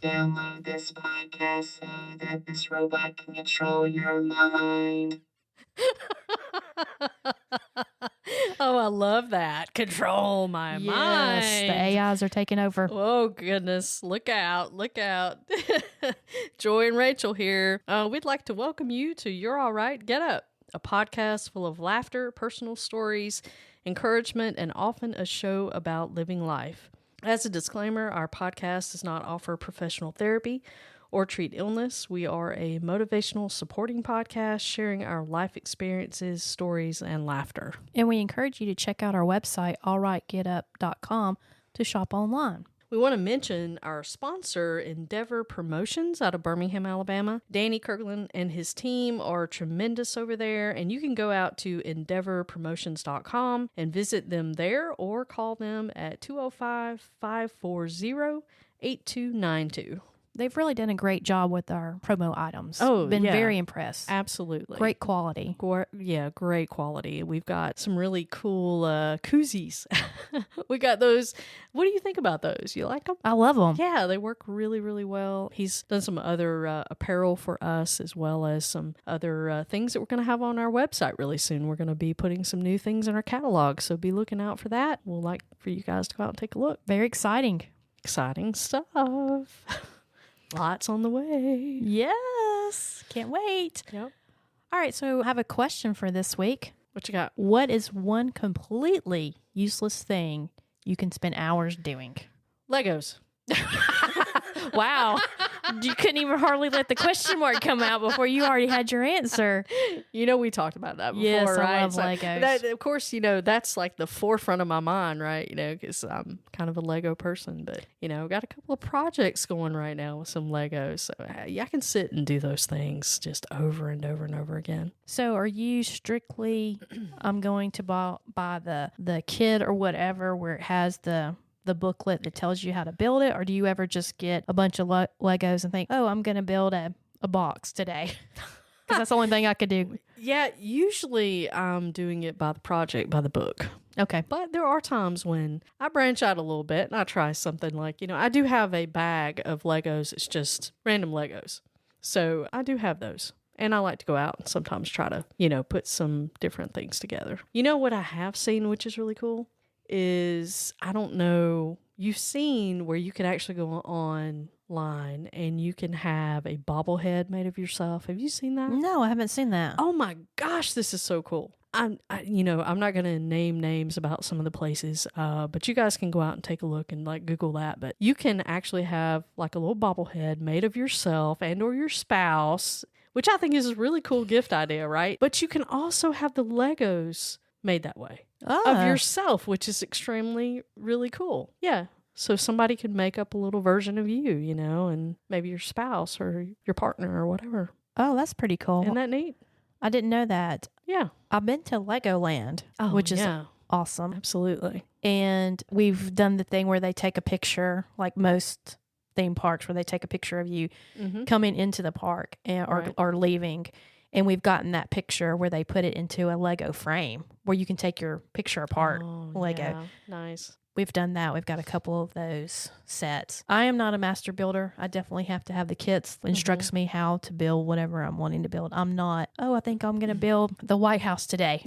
Download this podcast so that this robot can control your mind. Oh, I love that. Control my mind. Yes, the AIs are taking over. Oh, goodness. Look out. Look out. Joy and Rachel here. We'd like to welcome you to You're All Right, Get Up, a podcast full of laughter, personal stories, encouragement, and often a show about living life. As a disclaimer, our podcast does not offer professional therapy or treat illness. We are a motivational supporting podcast sharing our life experiences, stories, and laughter. And we encourage you to check out our website, allrightgetup.com, to shop online. We want to mention our sponsor, Endeavor Promotions, out of Birmingham, Alabama. Danny Kirkland and his team are tremendous over there, and you can go out to endeavorpromotions.com and visit them there or call them at 205-540-8292. They've really done a great job with our promo items. Oh, been yeah. very impressed. Absolutely. Great quality. Great quality. We've got some really cool koozies. We got those. What do you think about those? You like them? I love them. Yeah, they work really, really well. He's done some other apparel for us, as well as some other things that we're going to have on our website really soon. We're going to be putting some new things in our catalog, so be looking out for that. We'll like for you guys to go out and take a look. Very exciting. Exciting stuff. Lots on the way. Yes. Can't wait. Yep. All right, so I have a question for this week. What you got? What is one completely useless thing you can spend hours doing? Legos. Wow. You couldn't even hardly let the question mark come out before you already had your answer. You know, we talked about that before, Yes, I right? love Legos. That, of course, you know, that's like the forefront of my mind, right? You know, because I'm kind of a Lego person, but, you know, got a couple of projects going right now with some Legos. So I can sit and do those things just over and over and over again. So are you strictly, I'm going to buy the kit or whatever where it has the booklet that tells you how to build it? Or do you ever just get a bunch of Legos and think, oh, I'm going to build a box today? Because that's the only thing I could do. Yeah, usually I'm doing it by the project, by the book. Okay. But there are times when I branch out a little bit and I try something like, you know, I do have a bag of Legos. It's just random Legos. So I do have those. And I like to go out and sometimes try to, you know, put some different things together. You know what I have seen, which is really cool, is, I don't know, you've seen where you can actually go online and you can have a bobblehead made of yourself. Have you seen that? No, I haven't seen that. Oh my gosh, this is so cool. I'm not going to name names about some of the places, but you guys can go out and take a look and like Google that. But you can actually have like a little bobblehead made of yourself and or your spouse, which I think is a really cool gift idea, right? But you can also have the Legos made that way of yourself, which is extremely, really cool. Yeah. So somebody could make up a little version of you, you know, and maybe your spouse or your partner or whatever. Oh, that's pretty cool. Isn't that neat? I didn't know that. Yeah. I've been to Legoland, which is awesome. Absolutely. And we've done the thing where they take a picture, like most theme parks, where they take a picture of you coming into the park or leaving. And we've gotten that picture where they put it into a Lego frame where you can take your picture apart. Lego. Yeah. Nice. We've done that. We've got a couple of those sets. I am not a master builder. I definitely have to have the kits. Instructs me how to build whatever I'm wanting to build. I'm not, I think I'm going to build the White House today.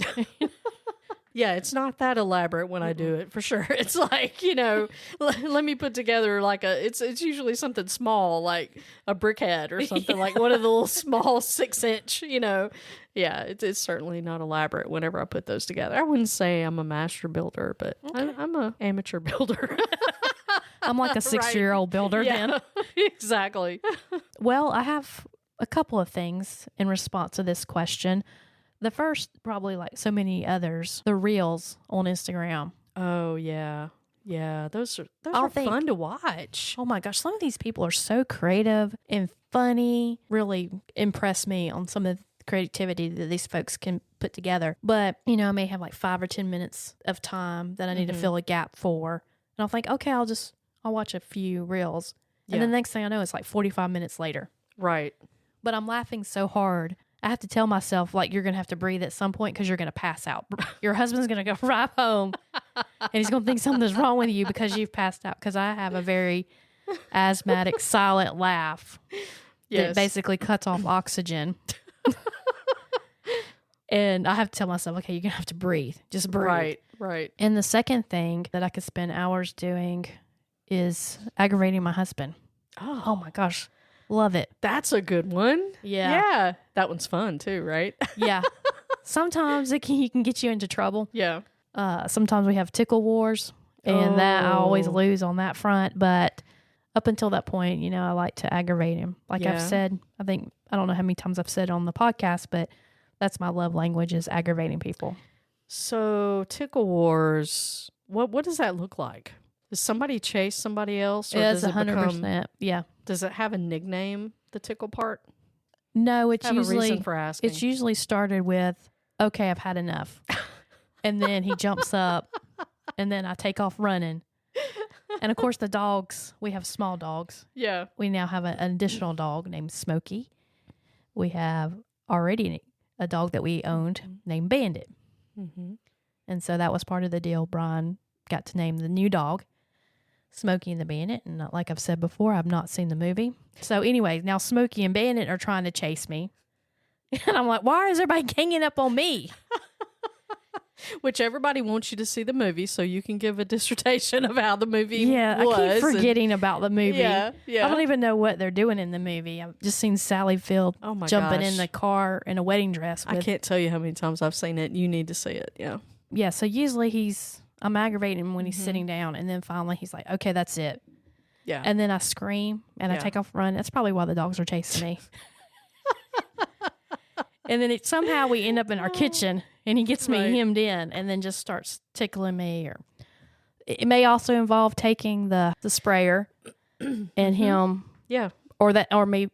Yeah, it's not that elaborate when I do it, for sure. It's like, you know, let me put together like it's usually something small, like a brick head or something, like one of the little small 6-inch, you know. Yeah, it's certainly not elaborate whenever I put those together. I wouldn't say I'm a master builder, but I'm an amateur builder. I'm like a 6-year-old builder then. Exactly. Well, I have a couple of things in response to this question. The first, probably like so many others, the reels on Instagram. Oh, yeah. Yeah, those are fun to watch. Oh my gosh, some of these people are so creative and funny. Really impress me on some of the creativity that these folks can put together. But, you know, I may have like 5 or 10 minutes of time that I need to fill a gap for. And I'll think, okay, I'll watch a few reels. And then the next thing I know, it's like 45 minutes later. Right. But I'm laughing so hard. I have to tell myself, like, you're going to have to breathe at some point because you're going to pass out. Your husband's going to go right home and he's going to think something's wrong with you because you've passed out. Because I have a very asthmatic silent laugh Yes. that basically cuts off oxygen. And I have to tell myself, okay, you're going to have to breathe. Just breathe. Right. Right. And the second thing that I could spend hours doing is aggravating my husband. Oh my gosh. Love it. That's a good one. Yeah. Yeah. That one's fun too, right? Yeah. Sometimes he can get you into trouble. Yeah. Sometimes we have tickle wars, and that I always Oh. lose on that front. But up until that point, you know, I like to aggravate him. Like I've Yeah. said, I don't know how many times I've said it on the podcast, but that's my love language is aggravating people. So tickle wars, what does that look like? Does somebody chase somebody else, or It's does it 100%. become? Yeah. Does it have a nickname? The tickle part. No, it's Have a reason usually for asking. it's usually started with, okay, I've had enough. And then he jumps up, and then I take off running. And of course, the dogs, we have small dogs. Yeah. We now have an additional dog named Smokey. We have already a dog that we owned named Bandit. Mm-hmm. And so that was part of the deal. Brian got to name the new dog Smokey and the Bandit. And like I've said before, I've not seen the movie. So anyway, now Smokey and Bandit are trying to chase me. And I'm like, why is everybody ganging up on me? Which everybody wants you to see the movie, so you can give a dissertation of how the movie Yeah, was. I keep and- forgetting about the movie. Yeah, yeah. I don't even know what they're doing in the movie. I've just seen Sally Field Oh my jumping gosh. in the car in a wedding dress. I With, can't tell you how many times I've seen it. You need to see it. Yeah. yeah, so usually I'm aggravating him when he's Mm-hmm. sitting down, and then finally he's like, okay, that's it. Yeah. And then I scream and I Yeah. take off running. That's probably why the dogs are chasing me. And then somehow we end up in our kitchen, and he gets me Right. hemmed in, and then just starts tickling me. Or it may also involve taking the sprayer Mm-hmm. and him, yeah. or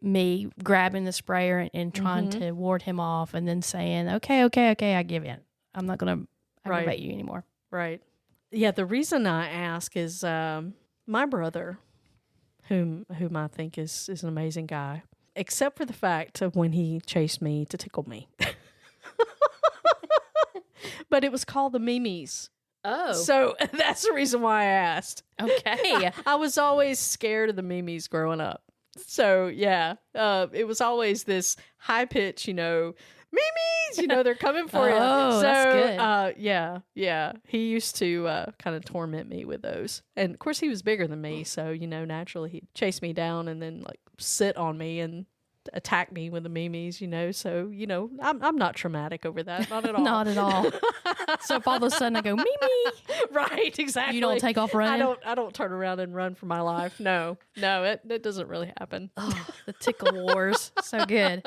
me grabbing the sprayer and trying Mm-hmm. to ward him off, and then saying, okay, I give in. I'm not going to Right. aggravate you anymore. Right. Yeah. The reason I ask is my brother, whom I think is an amazing guy, except for the fact of when he chased me to tickle me. But it was called the Mimis. Oh, So that's the reason why I asked. okay. I was always scared of the Mimis growing up. So yeah, it was always this high pitch, Mimis, they're coming for you. Oh, So, that's good. yeah. He used to kind of torment me with those. And of course he was bigger than me. So, naturally he'd chase me down and then like sit on me and attack me with the Mimis, So, I'm not traumatic over that. Not at all. Not at all. So if all of a sudden I go, Mimi, Right, exactly. you don't take off running? I don't turn around and run for my life. No, it doesn't really happen. Oh, the tickle wars. So good.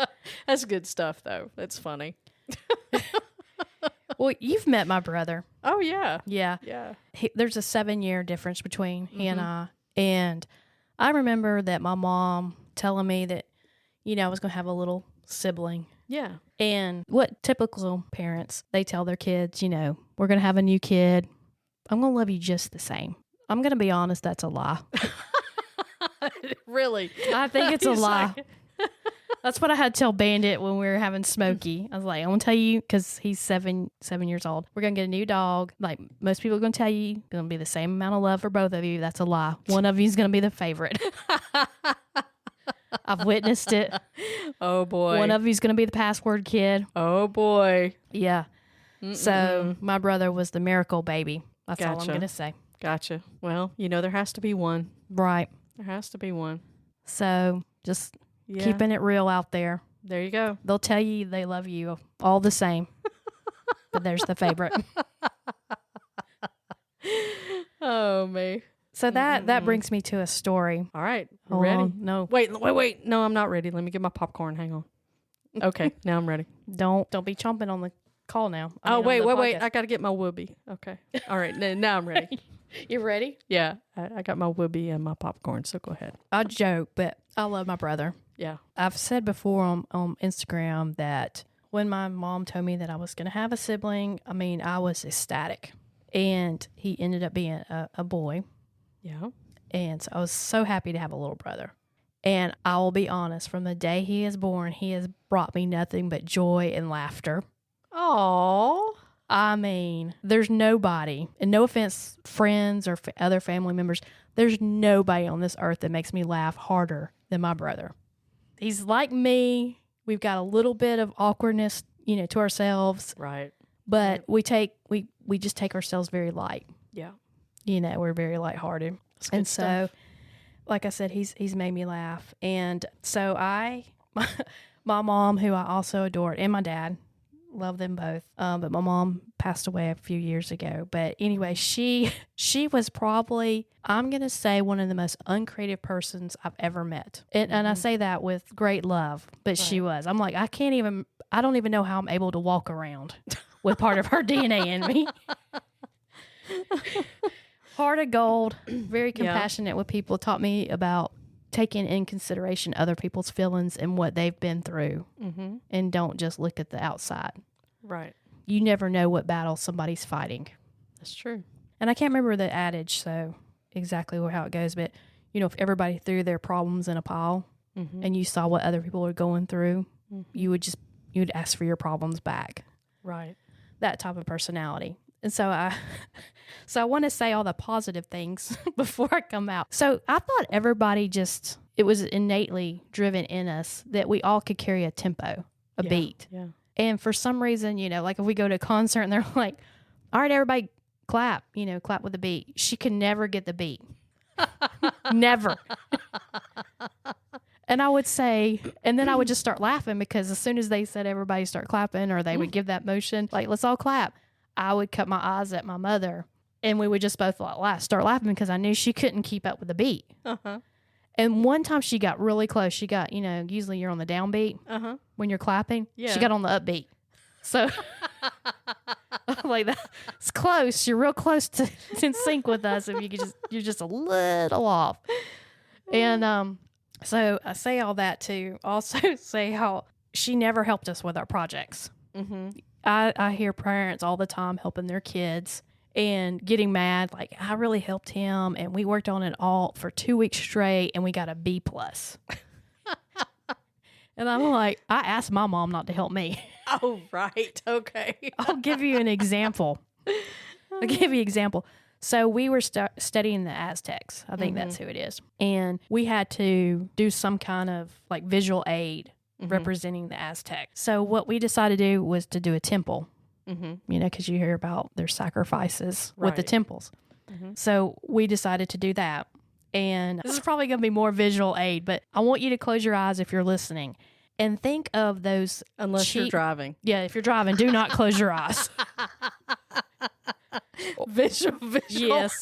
That's good stuff, though. That's funny. Well, you've met my brother. Oh yeah, Yeah. yeah. There's a 7-year difference between he and I. And I remember that my mom telling me that, I was going to have a little sibling. Yeah. And what typical parents, they tell their kids, we're going to have a new kid. I'm going to love you just the same. I'm going to be honest, that's a lie. Really? I think it's a He's lie. like- That's what I had to tell Bandit when we were having Smokey. I was like, I'm going to tell you, because he's 7 years old. We're going to get a new dog. Like, most people are going to tell you, going to be the same amount of love for both of you. That's a lie. One of you is going to be the favorite. I've witnessed it. Oh boy. One of you is going to be the password kid. Oh boy. Yeah. So my brother was the miracle baby. That's all I'm Gotcha. going to say. Gotcha. Well, there has to be one. Right. There has to be one. So just Yeah. keeping it real out there. There you go. They'll tell you they love you all the same. But there's the favorite. Oh me. So that brings me to a story. All right. You Hold ready? on. No, Wait. No, I'm not ready. Let me get my popcorn. Hang on. Okay. Now I'm ready. don't be chomping on the call now. Oh, on the wait. podcast. I got to get my whoopee. Okay. All right. Now I'm ready. You ready? Yeah. I got my whoopee and my popcorn. So go ahead. I joke, but I love my brother. Yeah. I've said before on Instagram that when my mom told me that I was going to have a sibling, I was ecstatic. And he ended up being a boy. Yeah. And so I was so happy to have a little brother. And I will be honest, from the day he is born, he has brought me nothing but joy and laughter. Oh. I mean, there's nobody, and no offense, friends or other family members, there's nobody on this earth that makes me laugh harder than my brother. He's like me. We've got a little bit of awkwardness, to ourselves, Right. but we just take ourselves very light. Yeah. We're very lighthearted. That's good And stuff. so, like I said, he's made me laugh. And so my mom, who I also adored, and my dad, love them both. But my mom passed away a few years ago. But anyway, she was probably, I'm going to say, one of the most uncreative persons I've ever met. And I say that with great love, but she was. I'm like, I don't even know how I'm able to walk around with part of her DNA in me. Heart of gold, very compassionate with people, taught me about taking in consideration other people's feelings and what they've been through, and don't just look at the outside. Right. You never know what battle somebody's fighting. That's true. And I can't remember the adage, so exactly how it goes, but if everybody threw their problems in a pile and you saw what other people are going through, you'd ask for your problems back. Right. That type of personality. And so I want to say all the positive things before I come out. So I thought everybody it was innately driven in us that we all could carry a tempo, a beat. Yeah. And for some reason, like if we go to a concert and they're like, all right, everybody clap, clap with the beat. She could never get the beat. Never. And I would say, and then I would just start laughing because as soon as they said everybody start clapping or they would give that motion, like, let's all clap, I would cut my eyes at my mother and we would just both start laughing because I knew she couldn't keep up with the beat. Uh-huh. And one time she got really close. She got, usually you're on the downbeat when you're clapping. Yeah. She got on the upbeat. So like that's close. You're real close to in sync with us. If you're just a little off. And so I say all that to also say how she never helped us with our projects. Mm-hmm. I hear parents all the time helping their kids and getting mad. Like, I really helped him, and we worked on it all for 2 weeks straight, and we got a B+. And I'm like, I asked my mom not to help me. Oh, right. Okay. I'll give you an example. So we were studying the Aztecs. I think that's who it is. And we had to do some kind of like visual aid representing the Aztecs. So what we decided to do was to do a temple, because you hear about their sacrifices with the Right. temples. So we decided to do that. And this is probably going to be more visual aid, but I want you to close your eyes if you're listening and think of those. Unless you're cheap- driving. Yeah, if you're driving, do not close your eyes. Visual. Yes.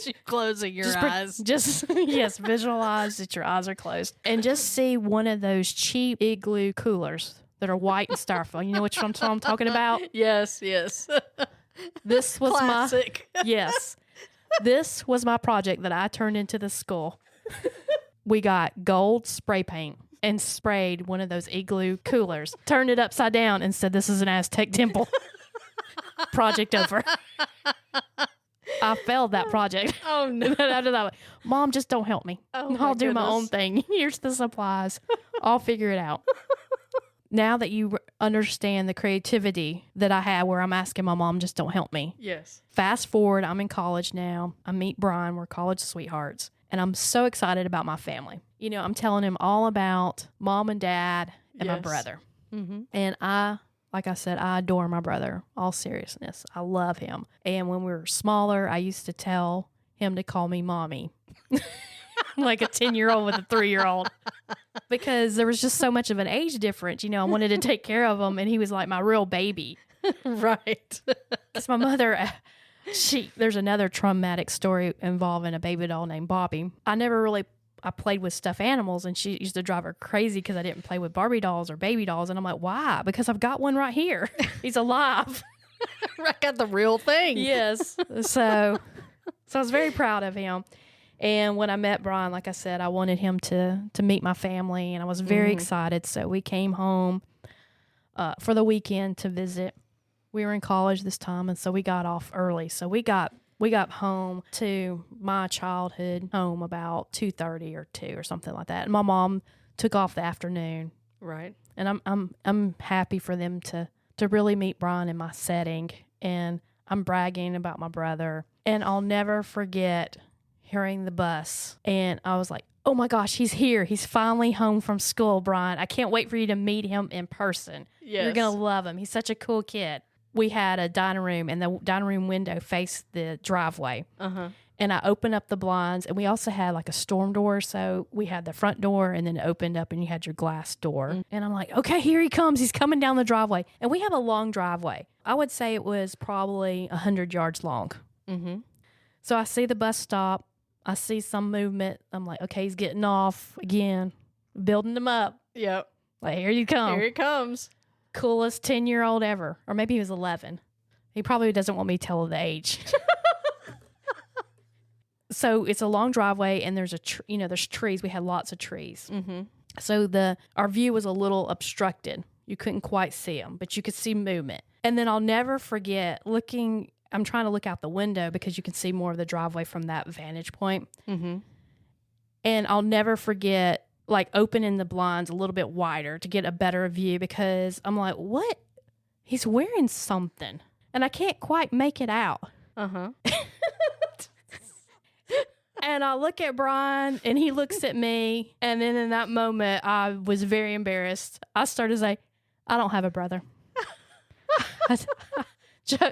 You closing your Just eyes. Yes, visualize that your eyes are closed and just see one of those cheap igloo coolers that are white and styrofoam. You know what I'm talking about? Yes. This was Classic. Yes. This was my project that I turned into the school. We got gold spray paint and sprayed one of those igloo coolers, turned it upside down and said, "This is an Aztec temple." Project over. I failed that project. Oh, no. After that, Mom, just don't help me. Oh, I'll my do my own goodness. thing. Here's the supplies. I'll figure it out. Now that you understand the creativity that I had where I'm asking my mom, just don't help me. Yes. Fast forward, I'm in college now. I meet Brian. We're college sweethearts. And I'm so excited about my family. I'm telling him all about mom and dad and my Yes. brother. Mm-hmm. And like I said, I adore my brother. All seriousness. I love him. And when we were smaller, I used to tell him to call me mommy. Like a 10-year-old with a 3-year-old. Because there was just so much of an age difference. I wanted to take care of him, and he was like my real baby. Right. Because my mother, there's another traumatic story involving a baby doll named Bobby. I played with stuffed animals, and she used to drive her crazy because I didn't play with Barbie dolls or baby dolls. And I'm like, why? Because I've got one right here. He's alive. I got the real thing. Yes. So I was very proud of him. And when I met Brian, like I said, I wanted him to meet my family, and I was very excited. So we came home for the weekend to visit. We were in college this time, and so we got off early. So we got home to my childhood home about 2:30 or 2 or something like that. And my mom took off the afternoon. Right. And I'm happy for them to really meet Brian in my setting and I'm bragging about my brother. And I'll never forget hearing the bus. And I was like, oh my gosh, he's here. He's finally home from school, Brian. I can't wait for you to meet him in person. Yes. You're going to love him. He's such a cool kid. We had a dining room, and the dining room window faced the driveway. Uh-huh. And I opened up the blinds, and we also had like a storm door. So we had the front door, and then it opened up, and you had your glass door. Mm. And I'm like, okay, here he comes. He's coming down the driveway. And we have a long driveway. I would say it was probably 100 yards long. Mm-hmm. So I see the bus stop. I see some movement. I'm like, okay, he's getting off again, building him up. Yep. Like, here you come. Here he comes. Coolest 10-year-old ever. Or maybe he was 11. He probably doesn't want me to tell the age. So it's a long driveway, and there's there's trees. We had lots of trees. Mm-hmm. So our view was a little obstructed. You couldn't quite see them, but you could see movement. And then I'll never forget I'm trying to look out the window because you can see more of the driveway from that vantage point. Mm-hmm. And I'll never forget like opening the blinds a little bit wider to get a better view, because I'm like, what? He's wearing something, and I can't quite make it out. Uh-huh. And I look at Brian, and he looks at me, and then in that moment, I was very embarrassed. I started to say, I don't have a brother.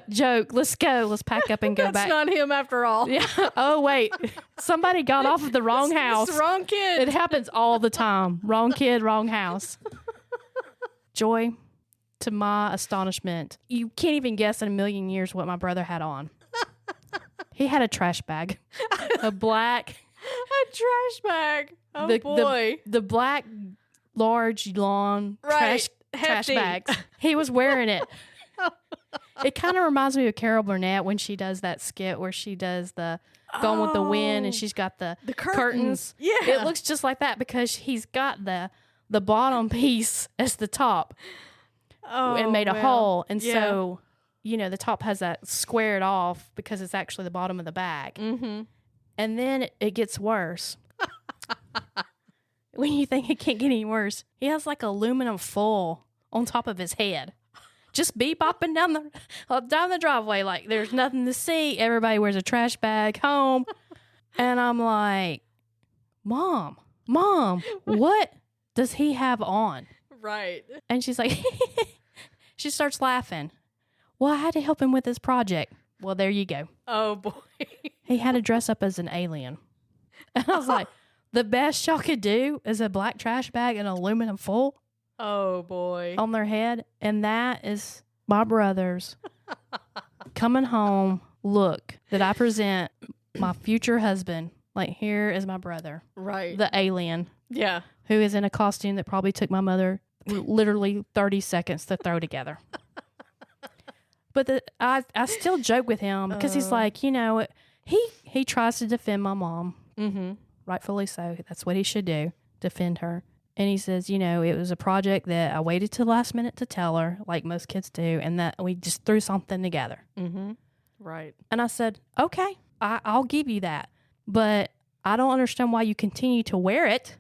Joke, let's go. Let's pack up and go That's back. not him after all. Yeah. Oh, wait. Somebody got off of the wrong house. It's the wrong kid. It happens all the time. Wrong kid, wrong house. Joy, to my astonishment, you can't even guess in a million years what my brother had on. He had a trash bag, a black, A trash bag. Oh, boy. the black, large, long Right. trash Hefty. bags. He was wearing it. It kind of reminds me of Carol Burnett when she does that skit where she does the Gone with the Wind, and she's got the curtains. Yeah. It looks just like that because he's got the bottom piece as the top and made a hole. And so, the top has that squared off because it's actually the bottom of the bag. Mm-hmm. And then it gets worse. When you think it can't get any worse, he has like aluminum foil on top of his head. Just bebopping down the driveway like there's nothing to see. Everybody wears a trash bag home. And I'm like, Mom, what does he have on? Right. And she's like, she starts laughing. Well, I had to help him with his project. Well, there you go. Oh, boy. He had to dress up as an alien. And I was like, the best y'all could do is a black trash bag and aluminum foil Oh, boy. on their head. And that is my brother's coming home look that I present my future husband. Like, here is my brother, Right. the alien, Yeah. who is in a costume that probably took my mother literally 30 seconds to throw together. But I still joke with him because he's like, he tries to defend my mom. Mm-hmm. Rightfully so. That's what he should do, defend her. And he says, it was a project that I waited till the last minute to tell her, like most kids do, and that we just threw something together. Mm-hmm. Right. And I said, okay, I'll give you that. But I don't understand why you continue to wear it.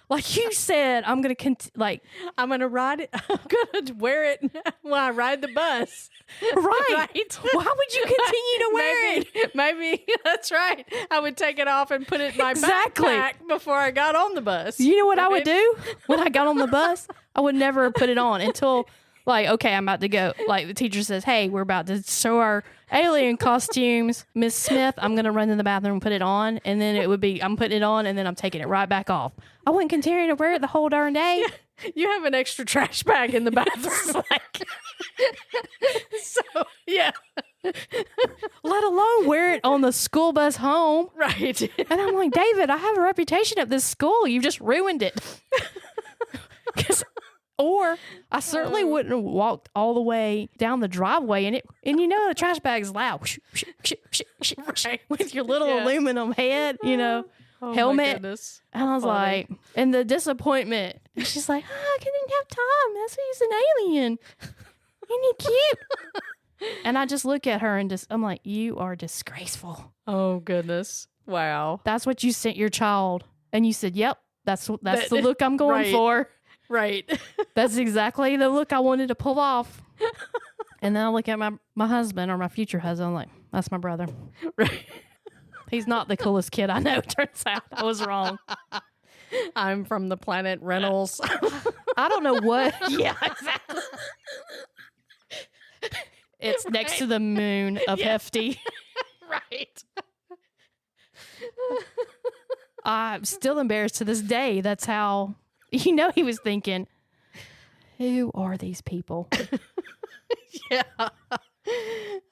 Like you said, I'm going to I'm going to ride it. I'm going to wear it when I ride the bus. right. Right. Why would you continue to wear it? Maybe that's right. I would take it off and put it in my Exactly. backpack before I got on the bus. You know what I would do when I got on the bus? I would never put it on until, okay, I'm about to go. Like, the teacher says, hey, we're about to show our alien costumes. Miss Smith, I'm going to run to the bathroom and put it on. And then it would be, I'm putting it on, and then I'm taking it right back off. I wouldn't continue to wear it the whole darn day. You have an extra trash bag in the bathroom. So, yeah. Let alone wear it on the school bus home. Right. And I'm like, David, I have a reputation at this school. You just ruined it. Or I certainly wouldn't have walked all the way down the driveway and the trash bag's loud. Right. With your little Yeah. aluminum head, Oh, my helmet. goodness. And I was Funny. like, and the disappointment. And she's like, I didn't have time. That's why he's an alien. Isn't he cute? And I just look at her and I'm like, you are disgraceful. Oh, goodness. Wow. That's what you sent your child. And you said, yep, that's the look I'm going right. for. Right. That's exactly the look I wanted to pull off. And then I look at my husband or my future husband. I'm like, that's my brother. Right. He's not the coolest kid I know. Turns out I was wrong. I'm from the planet Reynolds. I don't know what. Yeah, exactly. It's next to the moon of Hefty. Right. I'm still embarrassed to this day. That's how, he was thinking, who are these people? Yeah.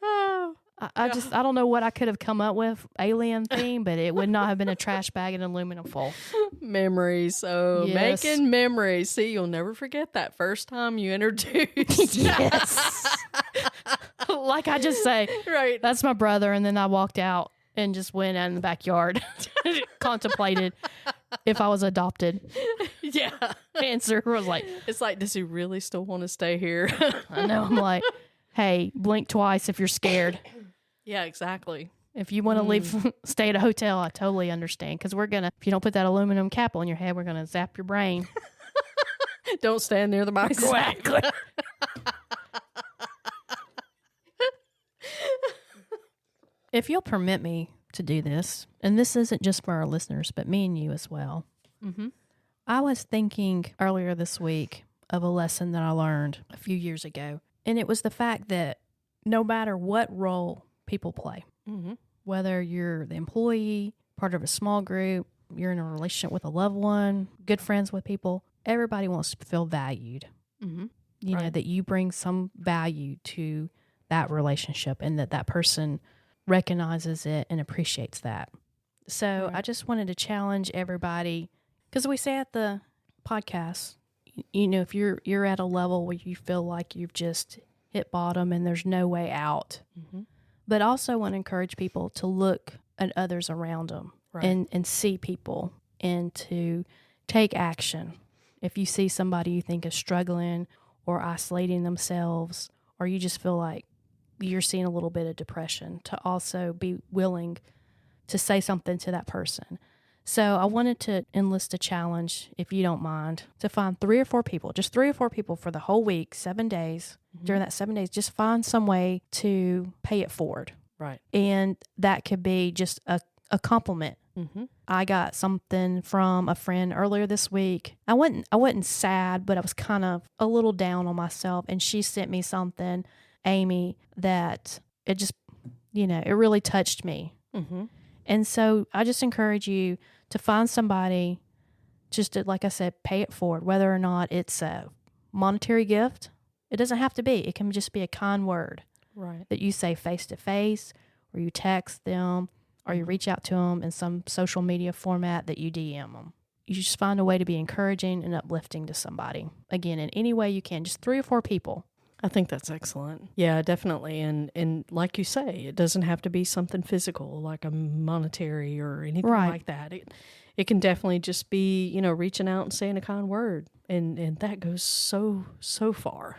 Oh. I don't know what I could have come up with, alien theme, but it would not have been a trash bag in aluminum foil. Memories. So Yes. making memories. See, you'll never forget that first time you introduced. Yes. Like I just say, Right. that's my brother. And then I walked out and just went out in the backyard, contemplated if I was adopted. Yeah. Answer was like, It's like, does he really still want to stay here? I know. I'm like, hey, blink twice if you're scared. Yeah, exactly. If you want to leave, stay at a hotel, I totally understand. Because if you don't put that aluminum cap on your head, we're going to zap your brain. Don't stand near the microwave. Exactly. If you'll permit me to do this, and this isn't just for our listeners, but me and you as well. Mm-hmm. I was thinking earlier this week of a lesson that I learned a few years ago. And it was the fact that no matter what role people play, Mm-hmm. whether you're the employee, part of a small group, you're in a relationship with a loved one, good friends with people, everybody wants to feel valued. Mm-hmm. You know, Right. that you bring some value to that relationship and that person recognizes it and appreciates that. So Right. I just wanted to challenge everybody, because we say at the podcast, if you're at a level where you feel like you've just hit bottom and there's no way out, Mm-hmm. but also want to encourage people to look at others around them Right. and see people and to take action. If you see somebody you think is struggling or isolating themselves, or you just feel like you're seeing a little bit of depression, to also be willing to say something to that person. So I wanted to enlist a challenge, if you don't mind, to find 3 or 4 people, just 3 or 4 people for the whole week, 7 days. During that 7 days, just find some way to pay it forward. Right. And that could be just a compliment. Mm-hmm. I got something from a friend earlier this week. I wasn't sad, but I was kind of a little down on myself. And she sent me something, Amy, that it just, it really touched me. Mm-hmm. And so I just encourage you to find somebody, just to, like I said, pay it forward, whether or not it's a monetary gift. It doesn't have to be. It can just be a kind word Right. that you say face to face, or you text them, or you reach out to them in some social media format that you DM them. You just find a way to be encouraging and uplifting to somebody. Again, in any way you can, just 3 or 4 people. I think that's excellent. Yeah, definitely. And like you say, it doesn't have to be something physical, like a monetary or anything Right. like that. It can definitely just be, reaching out and saying a kind word. And that goes so far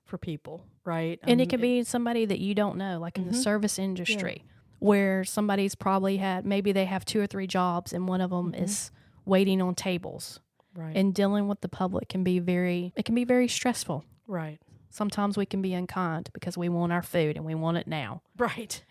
for people, right? And it can be somebody that you don't know, like in the service industry, where somebody's probably maybe they have 2 or 3 jobs and one of them is waiting on tables. right. And dealing with the public can be very stressful. right. Sometimes we can be unkind because we want our food and we want it now. Right.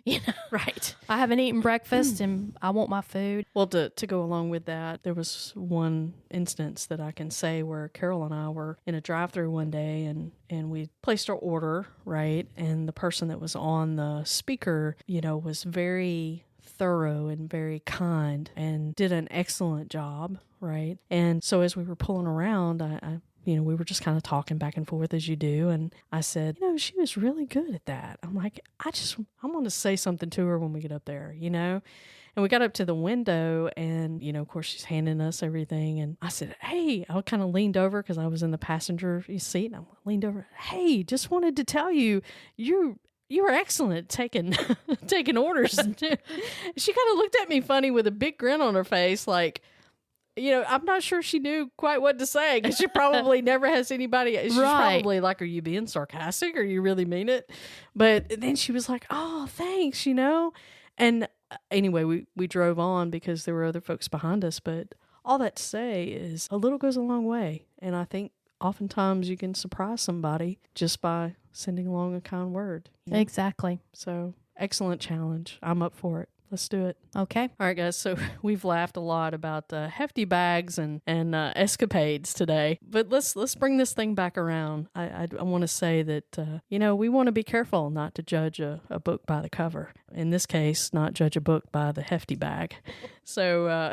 Right. I haven't eaten breakfast and I want my food. Well, to go along with that, there was one instance that I can say where Carol and I were in a drive-thru one day and we placed our order, right? And the person that was on the speaker, was very thorough and very kind and did an excellent job, right? And so as we were pulling around, I we were just kind of talking back and forth as you do. And I said, she was really good at that. I'm like, I want to say something to her when we get up there, And we got up to the window and, of course, she's handing us everything. And I said, hey, I kind of leaned over because I was in the passenger seat. And I leaned over, hey, just wanted to tell you, you were excellent at taking orders. She kind of looked at me funny with a big grin on her face, like, I'm not sure she knew quite what to say because she probably never has anybody. She's Right. probably like, are you being sarcastic or you really mean it? But then she was like, oh, thanks, And anyway, we drove on because there were other folks behind us. But all that to say is a little goes a long way. And I think oftentimes you can surprise somebody just by sending along a kind word. Exactly. So excellent challenge. I'm up for it. Let's do it. Okay. All right, guys. So we've laughed a lot about hefty bags and escapades today, but let's bring this thing back around. I want to say that we want to be careful not to judge a book by the cover. In this case, not judge a book by the hefty bag. So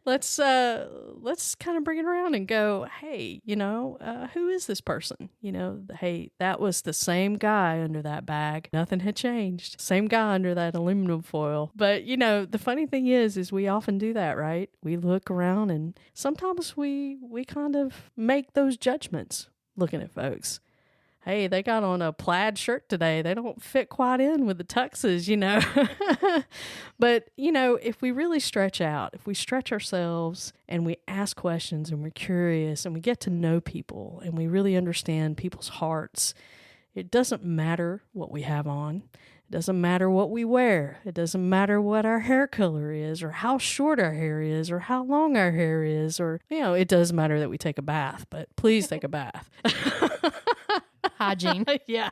let's kind of bring it around and go, hey, who is this person? Hey, that was the same guy under that bag. Nothing had changed. Same guy under that aluminum foil. But the funny thing is we often do that, right? We look around and sometimes we kind of make those judgments looking at folks. Hey, they got on a plaid shirt today. They don't fit quite in with the tuxes, But, if we really stretch out, if we stretch ourselves and we ask questions and we're curious and we get to know people and we really understand people's hearts, it doesn't matter what we have on. It doesn't matter what we wear. It doesn't matter what our hair color is or how short our hair is or how long our hair is or, it does matter that we take a bath, but please take a bath. Hygiene. Yeah.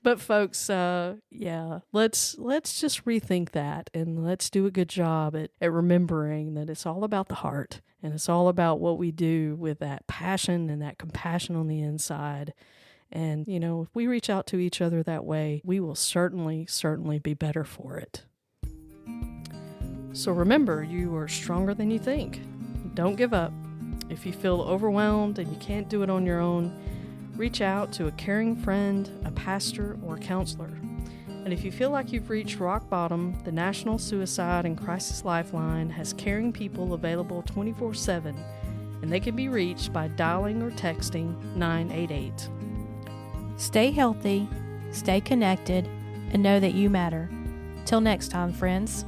But folks, let's just rethink that and let's do a good job at remembering that it's all about the heart and it's all about what we do with that passion and that compassion on the inside. And, if we reach out to each other that way, we will certainly be better for it. So remember, you are stronger than you think. Don't give up. If you feel overwhelmed and you can't do it on your own, reach out to a caring friend, a pastor, or a counselor. And if you feel like you've reached rock bottom, the National Suicide and Crisis Lifeline has caring people available 24/7, and they can be reached by dialing or texting 988. Stay healthy, stay connected, and know that you matter. Till next time, friends.